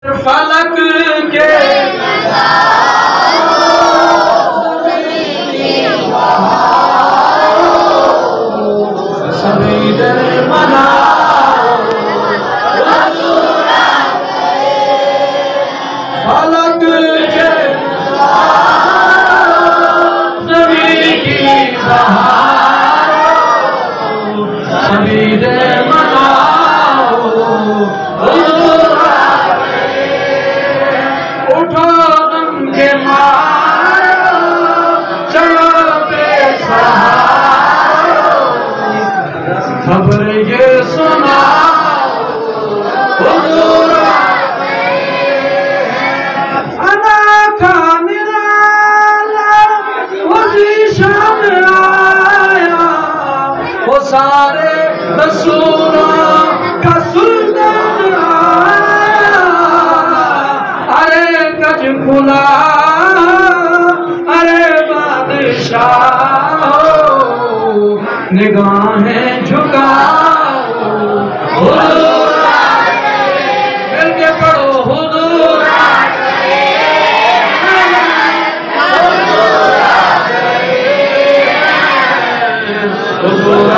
फलक के सभी दर मनाओ, फलक के सभी की बहार, सभी दर मनाओ, उठो दम के मारो, चलो बेसहारो, खबर ये सुनाओ, हुजूर अनोखा निराला उसी शाम आया, वो सारे रसूलों का सुल्तान आया। अरे गज खुला, अरे बादशाह, निगाहें झुकाओ, हुजूर मिलके पढ़ो, हुजूर हुजूर